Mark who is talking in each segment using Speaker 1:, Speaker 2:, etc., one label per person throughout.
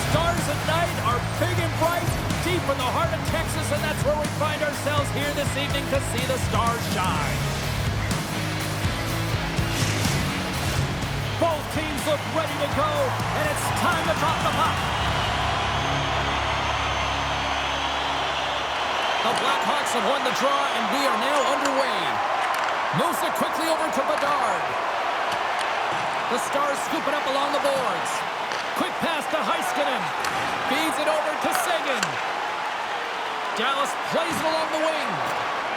Speaker 1: stars at night are big and bright, deep in the heart of Texas, and that's where we find ourselves here this evening to see the stars shine. Both teams look ready to go, and it's time to drop the puck. The Blackhawks have won the draw, and we are now underway. Moves it quickly over to Bedard. The Stars scoop it up along the boards. Quick pass to Heiskanen. Feeds it over to Seguin. Dallas plays it along the wing.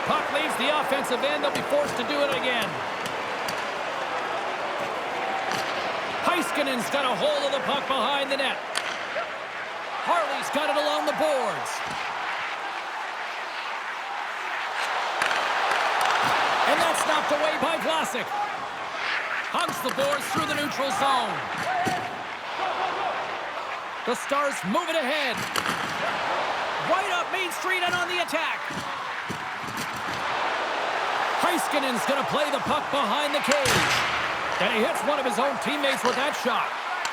Speaker 1: Puck leaves the offensive end. They'll be forced to do it again. Heiskanen's got a hold of the puck behind the net. Harley's got it along the boards. And that's knocked away by Vlasic. Hugs the boards through the neutral zone. The Stars move it ahead. Right up Main Street and on the attack. Heiskanen's going to play the puck behind the cage. And he hits one of his own teammates with that shot.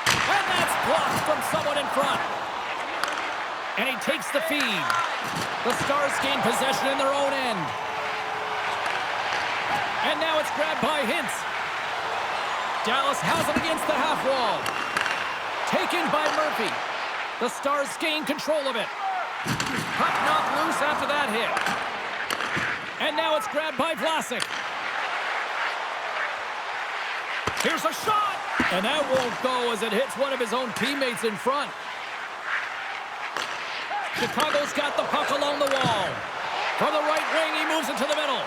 Speaker 1: And that's blocked from someone in front. And he takes the feed. The Stars gain possession in their own end. And now it's grabbed by Hintz. Dallas has it against the half wall. Taken by Murphy. The Stars gain control of it. Puck knocked loose after that hit. And now it's grabbed by Vlasic. Here's a shot. And that won't go as it hits one of his own teammates in front. Chicago's got the puck along the wall. From the right wing, he moves it to the middle.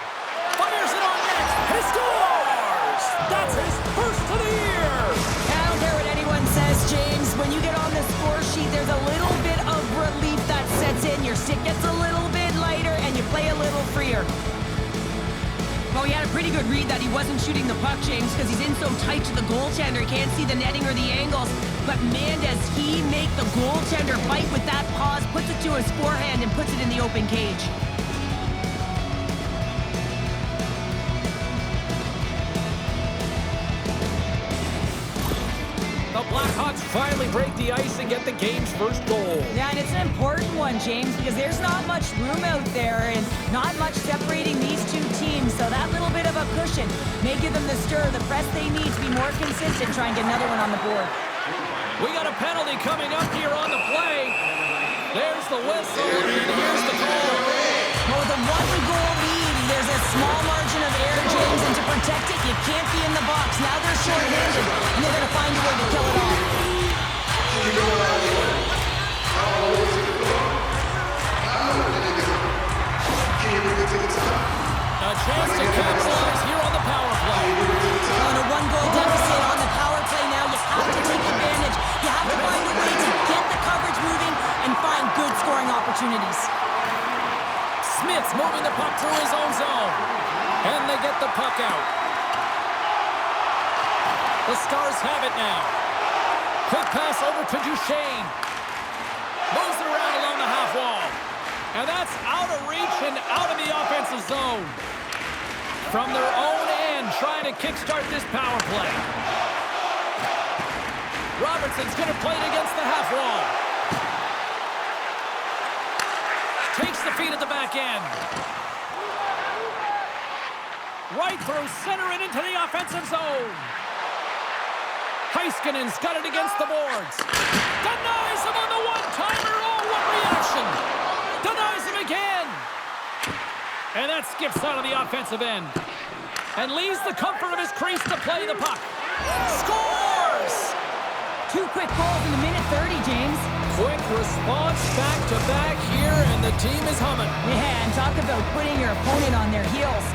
Speaker 1: Fires it on net. He scores! That's his first of the year!
Speaker 2: I don't care what anyone says, James. When you get on the score sheet, there's a little bit of relief that sets in. Your stick gets a little bit lighter, and you play a little freer. Well, he had a pretty good read that he wasn't shooting the puck, James, because he's in so tight to the goaltender. He can't see the netting or the angles. But, man, does he make the goaltender fight with that pause, puts it to his forehand, and puts it in the open cage.
Speaker 1: The Blackhawks finally break the ice and get the game's first goal.
Speaker 2: Yeah, and it's an important one, James, because there's not much room out there and not much separating these two teams. So that little bit of a cushion may give them the stir, the press they need to be more consistent, try and get another one on the board.
Speaker 1: We got a penalty coming up here on the play. There's the whistle, and here's the goal.
Speaker 2: Well, with a one-goal lead, there's a small margin of error, James, and to protect it, you can't be in the box. Now they're short-handed, and they're going to find a way to kill it off.
Speaker 1: A chance to capitalize here on the power play.
Speaker 2: On a one-goal deficit on the power play now, you have to take advantage. You have to find a way to get the coverage moving and find good scoring opportunities.
Speaker 1: Smith's moving the puck through his own zone. And they get the puck out. The Stars have it now. Quick pass over to Duchesne. Moves it around along the half wall. And that's out of reach and out of the offensive zone. From their own end, trying to kickstart this power play. Robertson's going to play it against the half wall. Takes the feed at the back end. Right through center and into the offensive zone. Heiskanen's got it against the boards. Denies him on the one-timer. Oh, what reaction. Denies him again. And that skips out of the offensive end. And leaves the comfort of his crease to play the puck. Scores!
Speaker 2: 2 quick goals in a minute 30, James.
Speaker 1: Quick response back-to-back here, and the team is humming.
Speaker 2: Yeah, and talk about putting your opponent on their heels.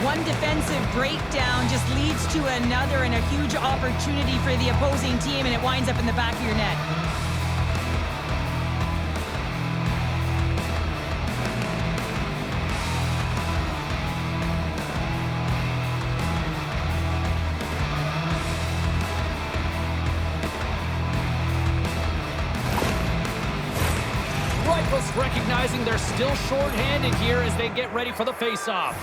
Speaker 2: One defensive breakdown just leads to another and a huge opportunity for the opposing team, and it winds up in the back of your net.
Speaker 1: Recognizing they're still short-handed here as they get ready for the face-off.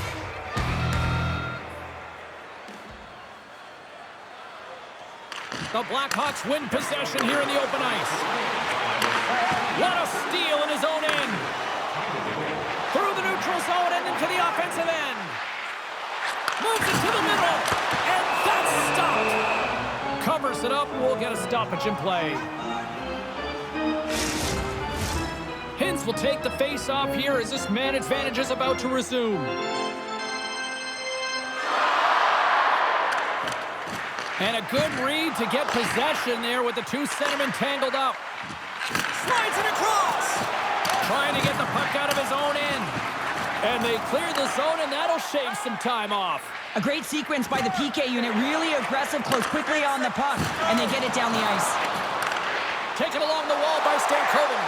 Speaker 1: The Blackhawks win possession here in the open ice. What a steal in his own end. Through the neutral zone and into the offensive end. Moves it to the middle. And that's stopped. Covers it up. We'll get a stoppage in play. Hintz will take the face-off here as this man advantage is about to resume. And a good read to get possession there with the two centermen tangled up. Slides it across. Trying to get the puck out of his own end. And they clear the zone, and that'll shave some time off.
Speaker 2: A great sequence by the PK unit. Really aggressive, close quickly on the puck. And they get it down the ice.
Speaker 1: Taken along the wall by Stankoven.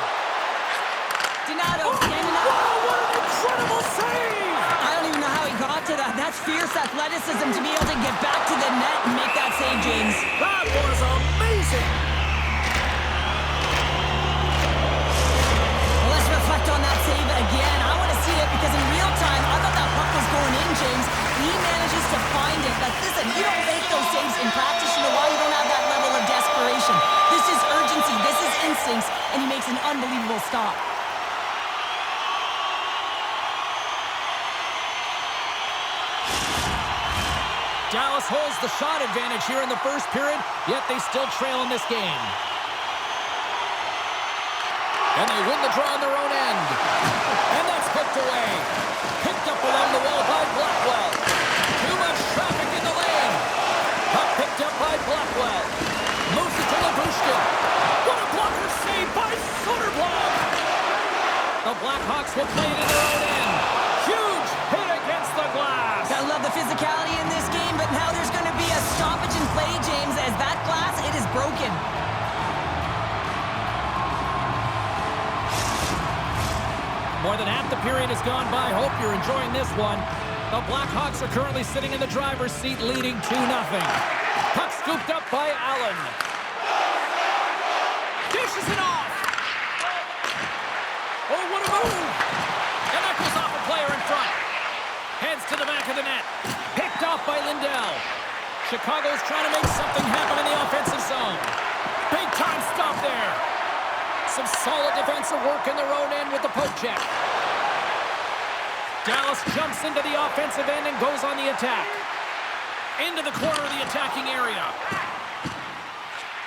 Speaker 2: Donato standing up.
Speaker 1: Whoa, what an incredible save!
Speaker 2: I don't even know how he got to that. That's fierce athleticism to be able to get back to the net and make that save, James.
Speaker 1: That was amazing!
Speaker 2: Well, let's reflect on that save again. I want to see it because in real time, I thought that puck was going in, James. He manages to find it. But listen, you don't make those saves in practice. You know why? You don't have that level of desperation. This is urgency. This is instincts. And he makes an unbelievable stop.
Speaker 1: Dallas holds the shot advantage here in the first period, yet they still trail in this game. And they win the draw on their own end. And that's hooked away. Picked up along the wall by Blackwell. Too much traffic in the lane. Puck picked up by Blackwell. Moves it to Labushkin. What a blocker save by Soderblom. The Blackhawks will play it in their own end. Huge hit against the glass.
Speaker 2: Gotta love the physicality in this game, but now there's going to be a stoppage in play, James, as that glass, it is broken.
Speaker 1: More than half the period has gone by. Hope you're enjoying this one. The Blackhawks are currently sitting in the driver's seat, leading 2-0. Puck scooped up by Allen. Dishes it off. Oh, what a move. And that goes off a player in front. Heads to the back of the net. Picked off by Lindell. Chicago's trying to make something happen in the offensive zone. Big time stop there. Some solid defensive work in their own end with the poke check. Dallas jumps into the offensive end and goes on the attack. Into the corner of the attacking area.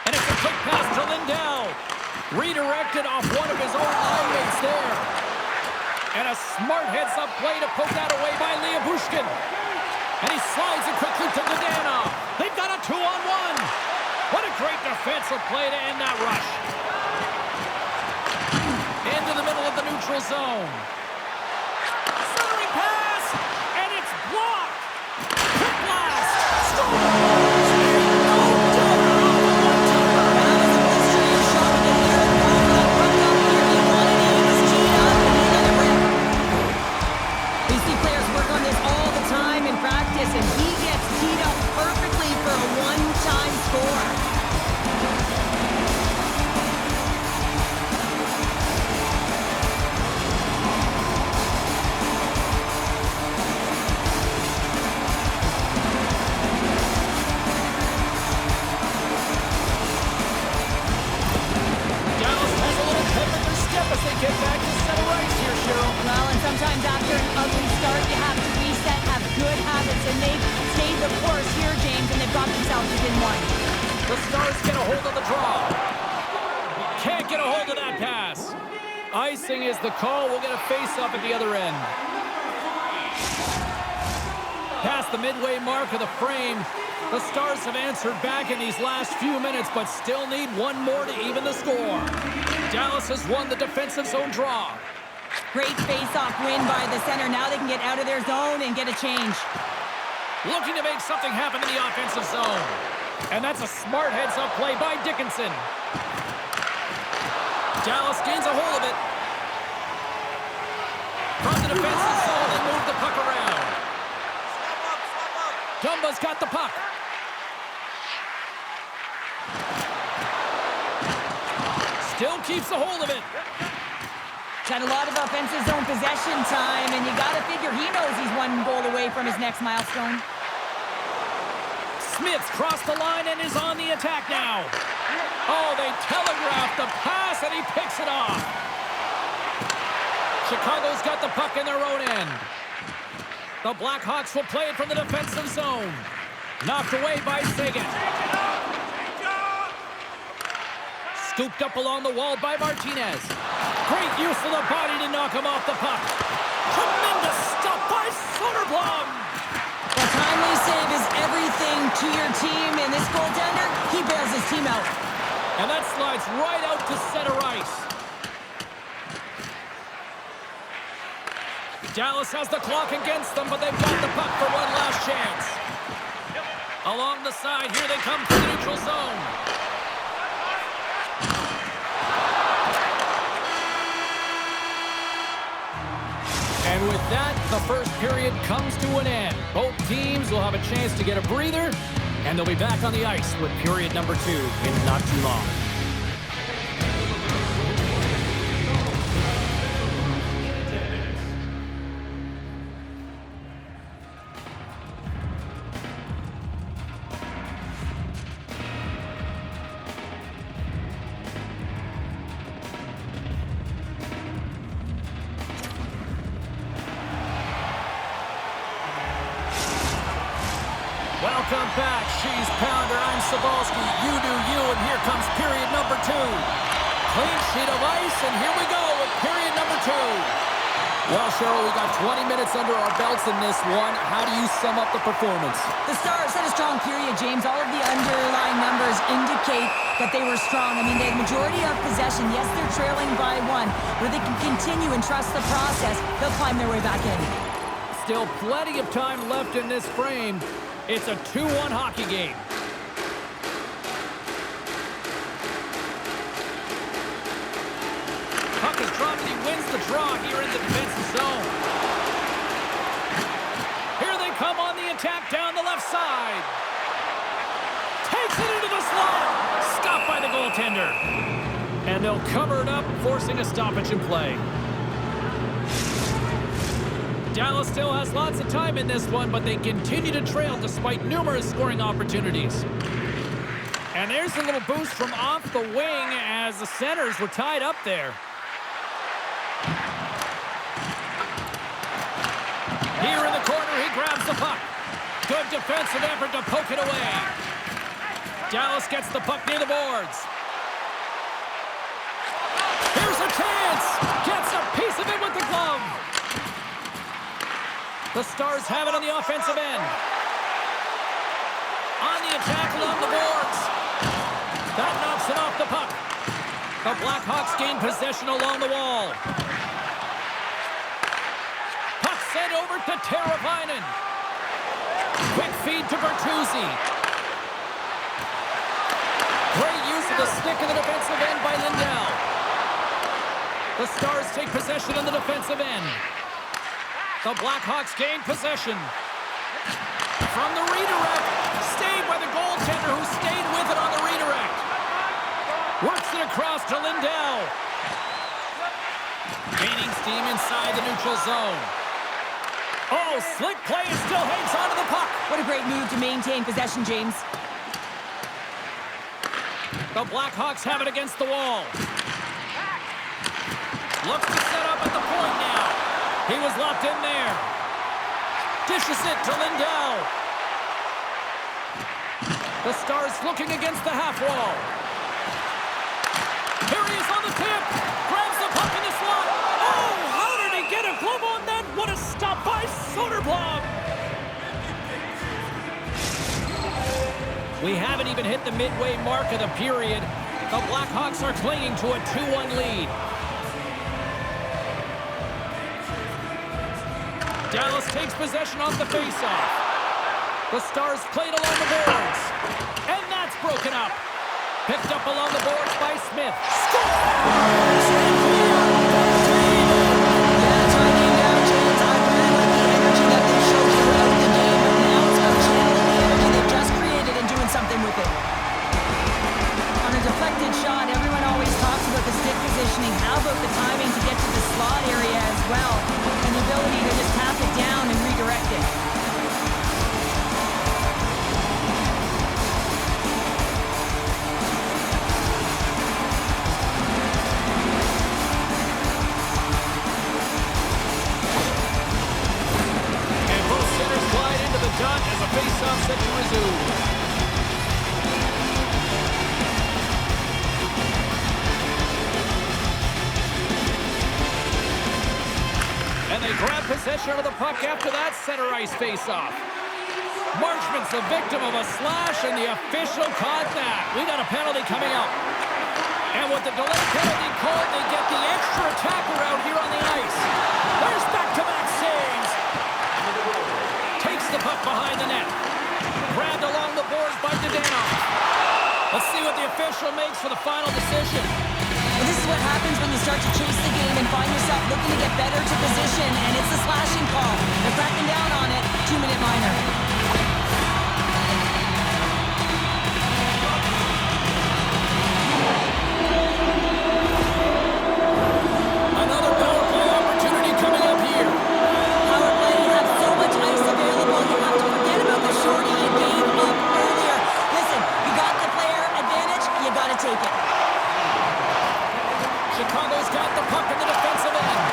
Speaker 1: And it's a quick pass to Lindell. Redirected off one of his own line mates there. And a smart heads-up play to poke that away by Liabushkin. And he slides it quickly to Godana. They've got a 2-on-1. What a great defensive play to end that rush. Into the middle of the neutral zone. Centering pass, and it's blocked. Quick blast. Score!
Speaker 2: And he gets teed up perfectly for a one-time score.
Speaker 1: Dallas has a little pep in their step as they get back to center ice here, Cheryl.
Speaker 2: Well, and sometimes after an ugly start, you have to reset, have good habits, and they've stayed the course here, James, and they've got themselves within one.
Speaker 1: The Stars get a hold of the draw. Can't get a hold of that pass. Icing is the call. We'll get a face-up at the other end. Past the midway mark of the frame, the Stars have answered back in these last few minutes, but still need one more to even the score. Dallas has won the defensive zone draw.
Speaker 2: Great face-off win by the center. Now they can get out of their zone and get a change.
Speaker 1: Looking to make something happen in the offensive zone. And that's a smart heads-up play by Dickinson. Dallas gains a hold of it. From the defensive zone, they move the puck around. Dumba's got the puck. Still keeps a hold of it.
Speaker 2: Got a lot of offensive zone possession time, and you got to figure he knows he's one goal away from his next milestone.
Speaker 1: Smith's crossed the line and is on the attack now. Oh, they telegraphed the pass, and he picks it off. Chicago's got the puck in their own end. The Blackhawks will play it from the defensive zone. Knocked away by Sagan. Scooped up along the wall by Martinez. Great use of the body to knock him off the puck. Tremendous stop by Soderblom.
Speaker 2: A timely save is everything to your team, and this goaltender, he bails his team out.
Speaker 1: And that slides right out to center ice. Dallas has the clock against them, but they've got the puck for one last chance. Along the side, here they come from the neutral zone. And with that, the first period comes to an end. Both teams will have a chance to get a breather, and they'll be back on the ice with period number 2 in not too long. Welcome back, She's Pounder. I'm Sabalski. You do you, and here comes period number 2. Clean sheet of ice, and here we go with period number 2. Well, Cheryl, we got 20 minutes under our belts in this one. How do you sum up the performance?
Speaker 2: The Stars had a strong period, James. All of the underlying numbers indicate that they were strong. I mean, they had majority of possession. Yes, they're trailing by 1, but they can continue and trust the process. They'll climb their way back in.
Speaker 1: Still plenty of time left in this frame. It's a 2-1 hockey game. Puck is dropped and he wins the draw here in the defensive zone. Here they come on the attack down the left side. Takes it into the slot. Stopped by the goaltender. And they'll cover it up, forcing a stoppage in play. Dallas still has lots of time in this one, but they continue to trail despite numerous scoring opportunities. And there's a little boost from off the wing as the centers were tied up there. Here in the corner, he grabs the puck. Good defensive effort to poke it away. Dallas gets the puck near the boards. Here's a chance. Gets a piece of it with the glove. The Stars have it on the offensive end. On the attack along the boards. That knocks it off the puck. The Blackhawks gain possession along the wall. Puck sent over to Teravainen. Quick feed to Bertuzzi. Great use of the stick in the defensive end by Lindell. The Stars take possession on the defensive end. The Blackhawks gain possession. From the redirect. Stayed by the goaltender who stayed with it on the redirect. Works it across to Lindell. Gaining steam inside the neutral zone. Oh, slick play and still hangs onto the puck.
Speaker 2: What a great move to maintain possession, James.
Speaker 1: The Blackhawks have it against the wall. Looks to set up at the point now. He was locked in there. Dishes it to Lindell. The Stars looking against the half wall. Here he is on the tip. Grabs the puck in the slot. Oh, how did he get a glove on that? What a stop by Soderblom. We haven't even hit the midway mark of the period. The Blackhawks are clinging to a 2-1 lead. Dallas takes possession off the faceoff. The Stars played along the boards. And that's broken up. Picked up along the boards by Smith. Scores!
Speaker 2: Yeah, it's our game now, James. I really like the energy that they showed throughout the game, but now it's about channeling the energy they've just created and doing something with it. On a deflected shot, everyone always talks about the stick positioning. How about the timing to get to the slot area as well? And the ability to just tap it down and redirect it.
Speaker 1: grab possession of the puck after that center ice face-off. Marchment's the victim of a slash, and the official caught that. We got a penalty coming up. And with the delayed penalty called, they get the extra attacker out here on the ice. There's back-to-back saves. Takes the puck behind the net. Grabbed along the boards by Dadanoff. Let's see what the official makes for the final decision.
Speaker 2: Well, this is what happens when you start to chase the game and find yourself looking to get better to position, and it's the slashing call. They're cracking down on it. 2-minute minor.
Speaker 1: Another power play opportunity coming up here.
Speaker 2: Power play, you have so much ice available, you have to forget about the shorty you gave up earlier. Listen, you got the player advantage, you got to take it.
Speaker 1: Chicago's got the puck in the defensive end.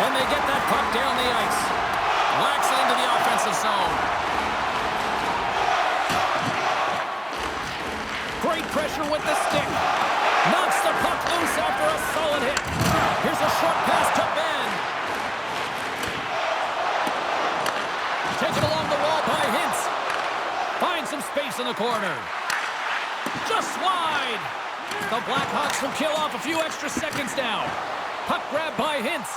Speaker 1: And they get that puck down the ice. Whacks it into the offensive zone. Great pressure with the stick. Knocks the puck loose after a solid hit. Here's a short pass to Ben. Taken along the wall by Hintz. Finds some space in the corner. Just wide. The Blackhawks will kill off a few extra seconds now. Puck grab by Hintz.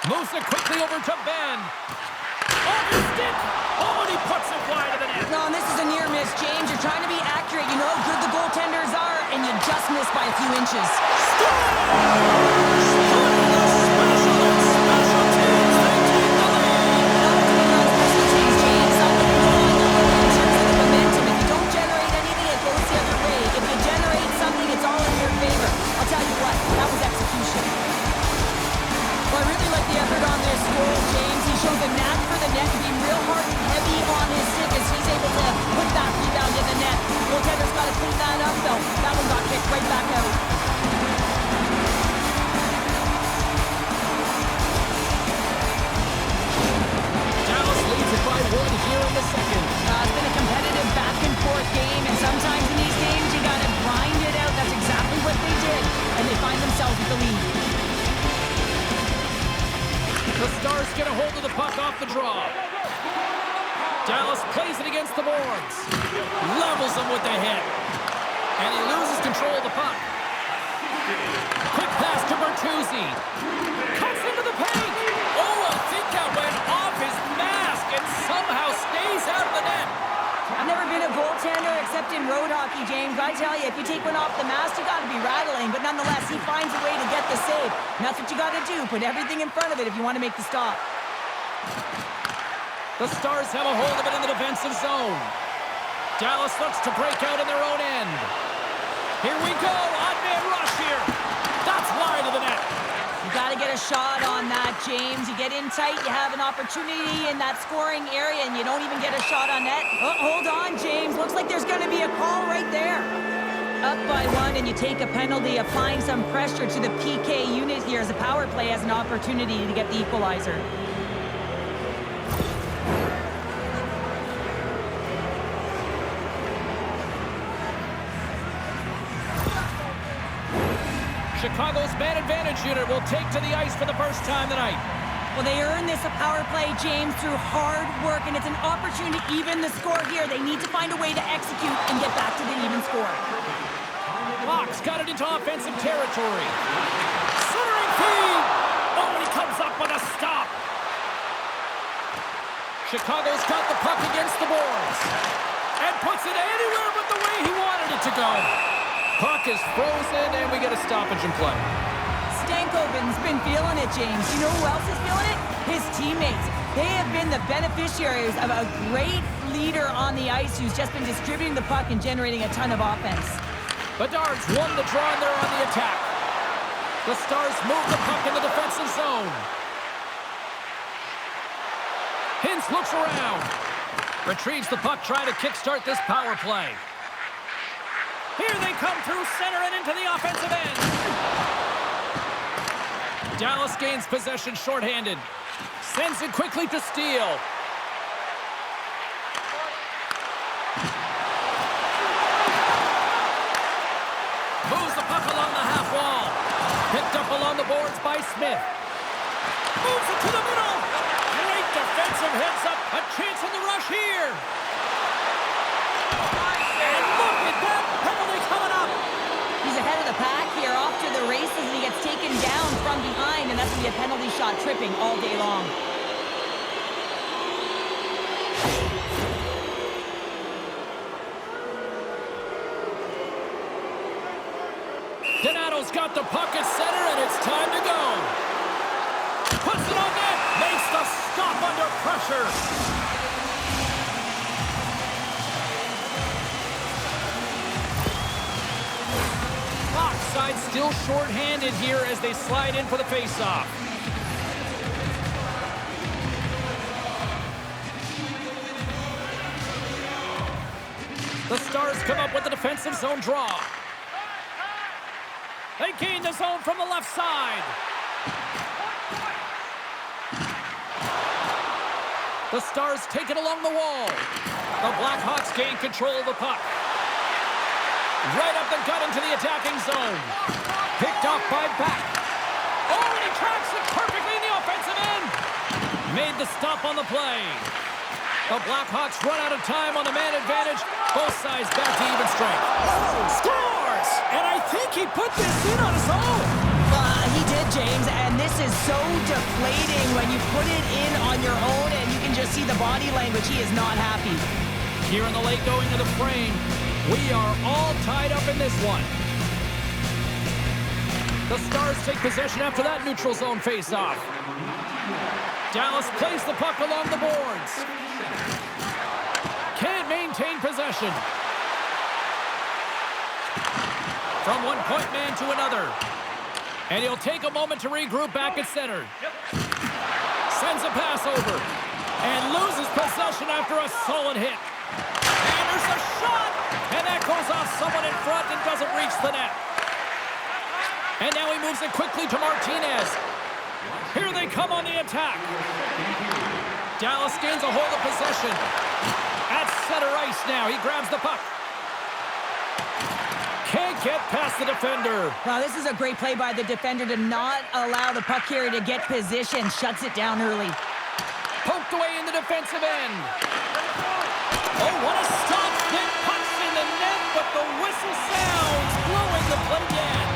Speaker 1: Moves it quickly over to Ben. Off his stick. Oh, and he puts it wide of the net.
Speaker 2: No, and this is a near miss, James. You're trying to be accurate. You know how good the goaltenders are, and you just missed by a few inches. I'll tell you what, that was execution. Well, I really like the effort on this goal, James. He shows a knack for the net and being real hard and heavy on his stick as he's able to put that rebound in the net. Goaltender's got to clean that up, though. That one got kicked right back out.
Speaker 1: Dallas leads it by 1 here in the second.
Speaker 2: It's been a competitive back-and-forth game, and sometimes in these games you got to grind it out. That's exactly what they did, and they find themselves with the lead.
Speaker 1: The Stars get a hold of the puck off the draw. Dallas plays it against the boards. Levels them with the hit. And he loses control of the puck. Quick pass to Bertuzzi. Cuts into the paint. Oh, I think that went off his mask and somehow stays out of the net.
Speaker 2: I've never been a goaltender except in road hockey, James. I tell you, if you take one off the mask, you got to be rattling. But nonetheless, he finds a way to get the save. And that's what you got to do. Put everything in front of it if you want to make the stop.
Speaker 1: The Stars have a hold of it in the defensive zone. Dallas looks to break out in their own end. Here we go. Odd-man rush here. That's wide of the net.
Speaker 2: You got to get a shot on that, James. You get in tight, you have an opportunity in that scoring area, and you don't even get a shot on net. Oh, hold on, James. Looks like there's going to be a call right there. Up by 1, and you take a penalty, applying some pressure to the PK unit here as the power play has an opportunity to get the equalizer.
Speaker 1: Chicago's man advantage unit will take to the ice for the first time tonight.
Speaker 2: Well, they earn this a power play, James, through hard work, and it's an opportunity to even the score here. They need to find a way to execute and get back to the even score.
Speaker 1: Hawks got it into offensive territory. Centering feed. Oh, and he comes up with a stop. Chicago's got the puck against the boards and puts it anywhere but the way he wanted it to go. Puck is frozen, and we get a stoppage in play.
Speaker 2: Stankoven's been feeling it, James. You know who else is feeling it? His teammates. They have been the beneficiaries of a great leader on the ice who's just been distributing the puck and generating a ton of offense.
Speaker 1: Bedard's won the draw, and they're on the attack. The Stars move the puck in the defensive zone. Hintz looks around. Retrieves the puck, trying to kickstart this power play. Here they come through center and into the offensive end. Dallas gains possession shorthanded. Sends it quickly to Steele. Moves the puck along the half wall. Picked up along the boards by Smith. Moves it to the middle. Great defensive heads-up. A chance in the rush here. And look at that penalty coming up.
Speaker 2: He's ahead of the pack here, off to the races, and he gets taken down from behind, and that's going to be a penalty shot tripping all day long.
Speaker 1: Donato's got the puck at center, and it's time to go. Puts it on net. Makes the stop under pressure. Side still short-handed here as they slide in for the face-off. The Stars come up with the defensive zone draw. They gain the zone from the left side. The Stars take it along the wall. The Blackhawks gain control of the puck. Right up the gut into the attacking zone. Picked off by Back. Oh, and he tracks it perfectly in the offensive end. Made the stop on the play. The Blackhawks run out of time on the man advantage. Both sides back to even strength. Scores! And I think he put this in on his own.
Speaker 2: He did, James, and this is so deflating when you put it in on your own and you can just see the body language. He is not happy.
Speaker 1: Here in the late going to the frame. We are all tied up in this one. The Stars take possession after that neutral zone face-off. Dallas plays the puck along the boards. Can't maintain possession. From one point man to another. And he'll take a moment to regroup back at center. Sends a pass over. And loses possession after a solid hit. And there's a shot! And that goes off someone in front and doesn't reach the net. And now he moves it quickly to Martinez. Here they come on the attack. Dallas gains a hold of possession. At center ice now. He grabs the puck. Can't get past the defender.
Speaker 2: Wow, this is a great play by the defender to not allow the puck carrier to get position. Shuts it down early.
Speaker 1: Poked away in the defensive end. Oh, what a stop. Then pucks in the net, but the whistle sounds, blowing the play dead.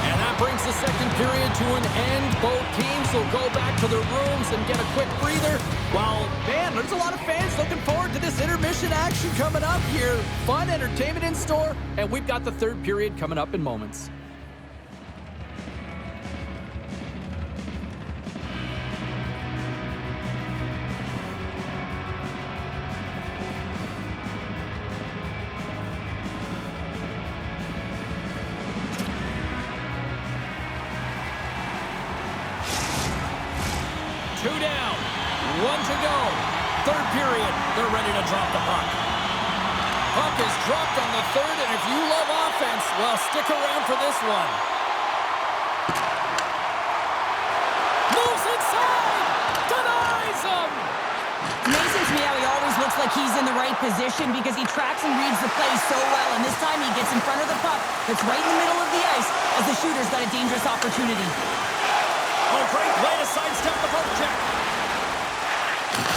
Speaker 1: And that brings the second period to an end. Both teams will go back to their rooms and get a quick breather. Well, man, there's a lot of fans looking forward to this intermission action coming up here. Fun entertainment in store, and we've got the third period coming up in moments. Two down, one to go. Third period, they're ready to drop the puck. Puck is dropped on the third, and if you love offense, well, stick around for this one. Moves inside, denies him.
Speaker 2: Amazing to me how he always looks like he's in the right position because he tracks and reads the play so well, and this time he gets in front of the puck that's right in the middle of the ice as the shooter's got a dangerous opportunity.
Speaker 1: Oh, great way to sidestep the poke check.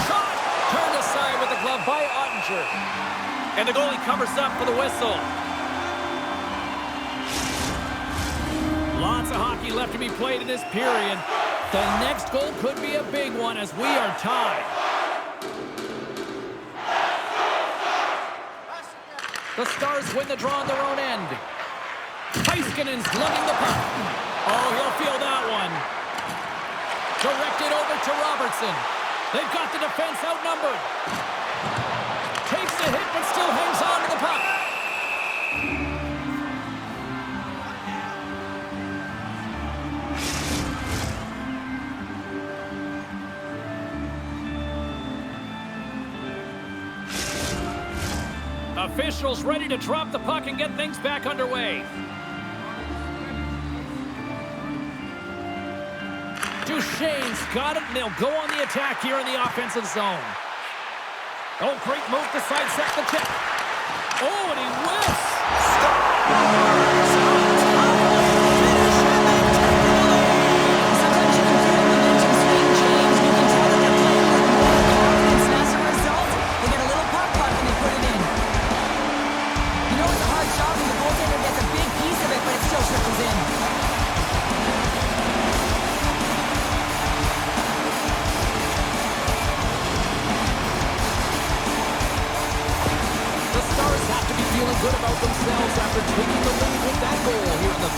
Speaker 1: Shot! Turned aside with the glove by Ottinger. And the goalie covers up for the whistle. Lots of hockey left to be played in this period. The next goal could be a big one as we are tied. The Stars win the draw on their own end. Heiskanen's lugging the puck. Oh, he'll feel that one. Directed over to Robertson. They've got the defense outnumbered. Takes the hit, but still hangs on to the puck. Officials ready to drop the puck and get things back underway. Duchesne's got it, and they'll go on the attack here in the offensive zone. Oh, great move to sidestep the check. Oh, and he whiffs.
Speaker 2: Sometimes you can feel momentum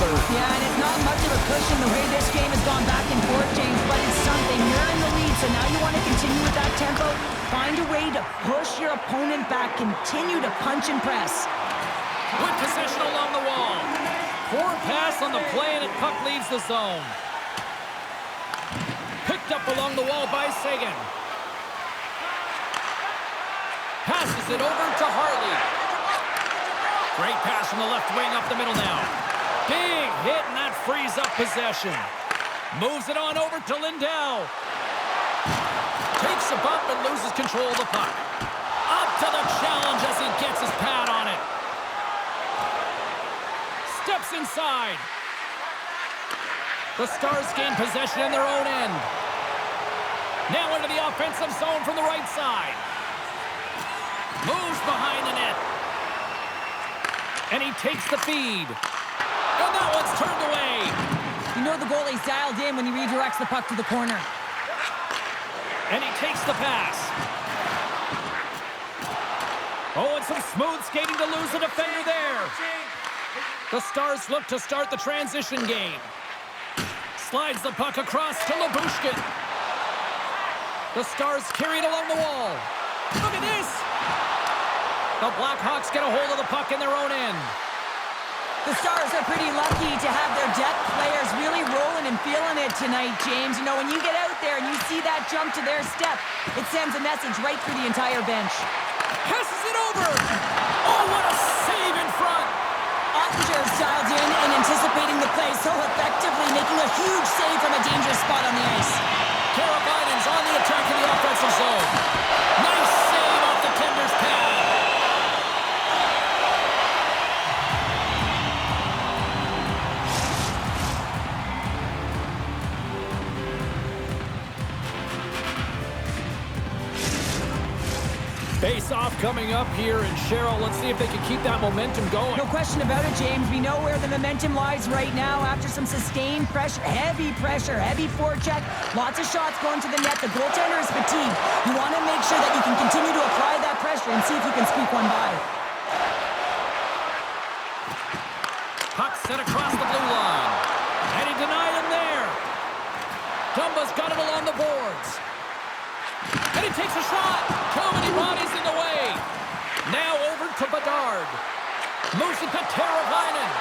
Speaker 1: third.
Speaker 2: Yeah, and it's not much of a cushion the way this game has gone back and forth, James, but it's something. You're in the lead, so now you want to continue with that tempo. Find a way to push your opponent back. Continue to punch and press.
Speaker 1: With possession along the wall. Poor pass on the play, and the puck leaves the zone. Picked up along the wall by Sagan. Passes it over to Harley. Great pass from the left wing up the middle now. Big hit, and that frees up possession. Moves it on over to Lindell. Takes a bump and loses control of the puck. Up to the challenge as he gets his pad on it. Steps inside. The Stars gain possession in their own end. Now into the offensive zone from the right side. Moves behind the net. And he takes the feed. And that one's turned away.
Speaker 2: You know the goalie's dialed in when he redirects the puck to the corner.
Speaker 1: And he takes the pass. Oh, and some smooth skating to lose the defender there. The Stars look to start the transition game. Slides the puck across to Labushkin. The Stars carry it along the wall. Look at this. The Blackhawks get a hold of the puck in their own end.
Speaker 2: The Stars are pretty lucky to have their depth players really rolling and feeling it tonight, James. You know, when you get out there and you see that jump to their step, it sends a message right through the entire bench.
Speaker 1: Passes it over. Oh, what a save in front.
Speaker 2: Ottinger's dialed in and anticipating the play so effectively, making a huge save from a dangerous spot on the ice.
Speaker 1: Karabainen's on the attack in the offensive zone. Nice save off the tender's pad. Face-off coming up here, and Cheryl, let's see if they can keep that momentum going.
Speaker 2: No question about it, James. We know where the momentum lies right now after some sustained pressure, heavy forecheck, lots of shots going to the net. The goaltender is fatigued. You want to make sure that you can continue to apply that pressure and see if you can squeak one by.
Speaker 1: Puck set across the blue line, and he denied him there. Dumba's got it along the boards. And he takes a shot. Too many bodies in the way. Now over to Bedard. Moves it to Teravainen.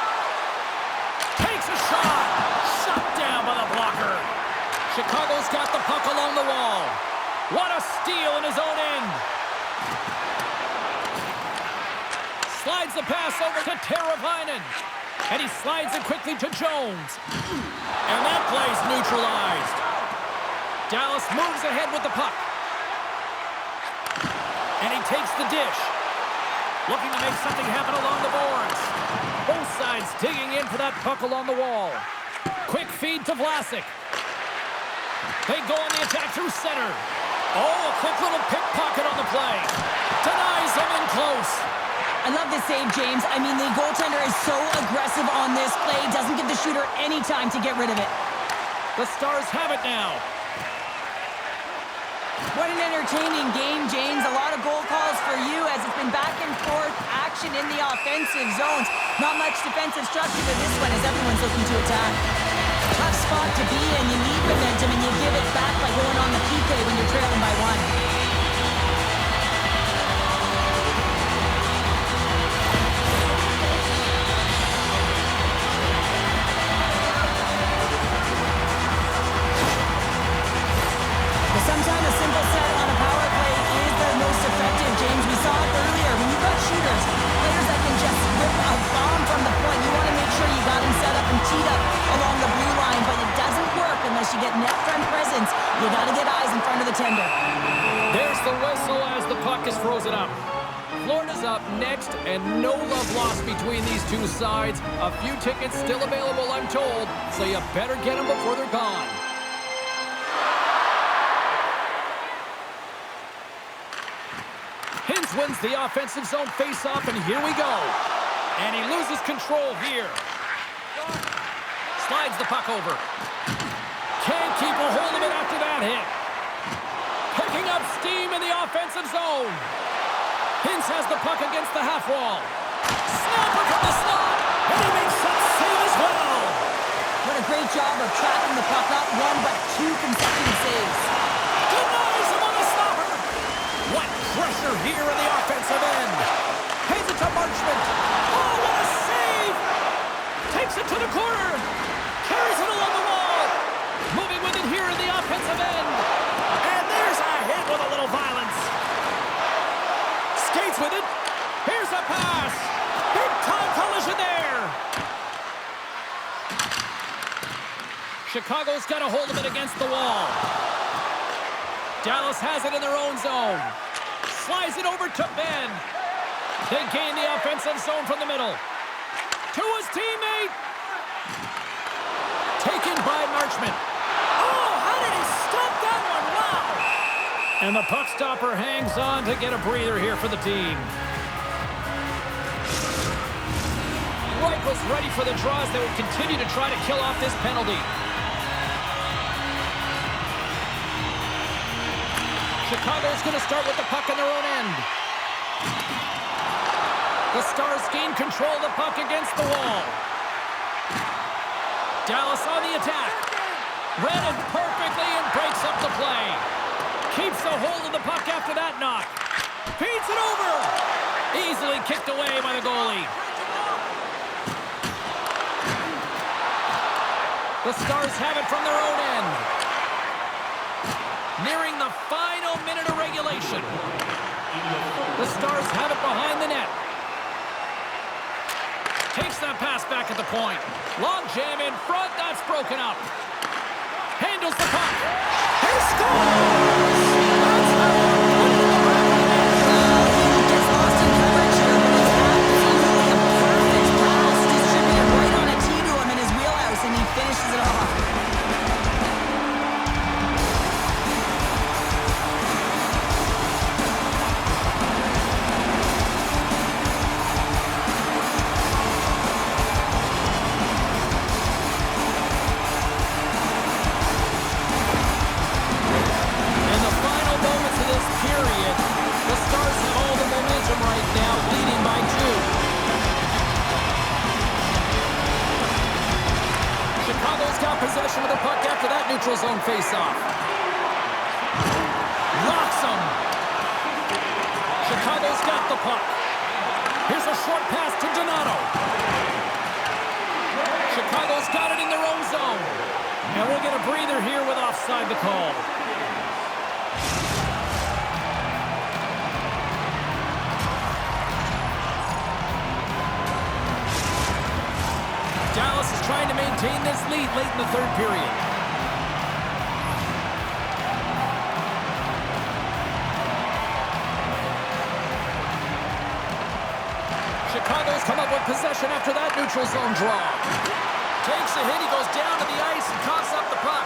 Speaker 1: Takes a shot. Shot down by the blocker. Chicago's got the puck along the wall. What a steal in his own end. Slides the pass over to Teravainen. And he slides it quickly to Jones. And that play's neutralized. Dallas moves ahead with the puck. And he takes the dish. Looking to make something happen along the boards. Both sides digging in for that puck along the wall. Quick feed to Vlasic. They go on the attack through center. Oh, a quick little pickpocket on the play. Denies him in close.
Speaker 2: I love this save, James. I mean, the goaltender is so aggressive on this play. Doesn't give the shooter any time to get rid of it.
Speaker 1: The Stars have it now.
Speaker 2: What an entertaining game, James. A lot of goal calls for you as it's been back and forth action in the offensive zones. Not much defensive structure to this one as everyone's looking to attack. Tough spot to be in. You need momentum and you give it back by going on the PK when you're trailing by one. Sometimes a simple set on a power play is the most effective, James. We saw it earlier. When you've got shooters, players that can just rip a bomb from the point, you want to make sure you got him set up and teed up along the blue line, but it doesn't work unless you get net front presence. You got to get eyes in front of the tender.
Speaker 1: There's the whistle as the puck is frozen up. Florida's up next, and no love lost between these two sides. A few tickets still available, I'm told, so you better get them before they're gone. Hintz wins the offensive zone face-off, and here we go. And he loses control here. Slides the puck over. Can't keep a hold of it after that hit. Picking up steam in the offensive zone. Hintz has the puck against the half wall. Snapper from the slot, and he makes that save as well. over! Carries it along the wall! Moving with it here in the offensive end. And there's a hit with a little violence. Skates with it. Here's a pass. Big time collision there. Chicago's got a hold of it against the wall. Dallas has it in their own zone. Slides it over to Ben. They gain the offensive zone from the middle. To his teammate. Taken by Marchment. Oh, how did he stop that one? Wow. And the puck stopper hangs on to get a breather here for the team. Wright was ready for the draws that would continue to try to kill off this penalty. Chicago's going to start with the puck on their own end. The Stars gain control of the puck against the wall. Dallas on the attack. Read it perfectly and breaks up the play. Keeps a hold of the puck after that knock. Feeds it over. Easily kicked away by the goalie. The Stars have it from their own end. Nearing the final minute of regulation. The Stars have it behind the net. Takes that pass back at the point. Long jam in front. That's broken up. Handles the puck. He scores! That's how we're putting the back of the net.
Speaker 2: He gets lost in coverage here, but it's absolutely a perfect pass. Distributed right on a tee to him in his wheelhouse, and he finishes it off.
Speaker 1: Possession of the puck after that neutral zone face-off. Rocks him. Chicago's got the puck. Here's a short pass to Donato. Chicago's got it in their own zone. And we'll get a breather here with offside the call. Dallas is trying to maintain this lead late in the third period. Chicago's come up with possession after that neutral zone draw. Takes a hit, he goes down to the ice and coughs up the puck.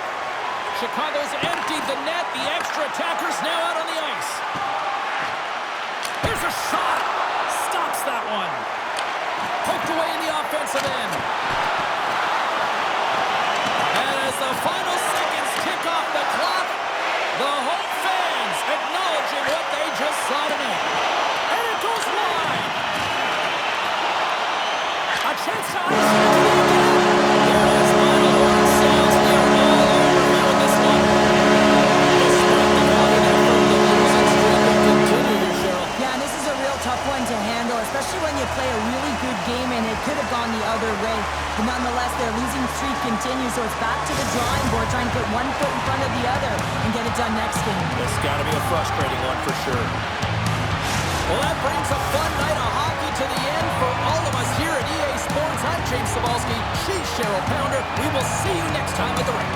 Speaker 1: Chicago's emptied the net, the extra attackers now out on the ice. Here's a shot! Stops that one. Poked away in the offensive end. And as the final seconds tick off the clock, the home fans acknowledging what they just saw tonight. And it goes wide. A chance to ice it again. There is final horn sounds. We are all over here with this one. Despite the valiant effort, the losing streak will continue here, Cheryl.
Speaker 2: Yeah, and this is a real tough one to handle, especially when you play a really good game and it could have gone the other way. But nonetheless, their losing streak continues, so it's back to the drawing board, trying to put one foot in front of the other and get it done next game.
Speaker 1: It's got to be a frustrating one for sure. Well, that brings a fun night of hockey to the end for all of us here at EA Sports. I'm James Cebulski. She's Cheryl Pounder. We will see you next time at the rink.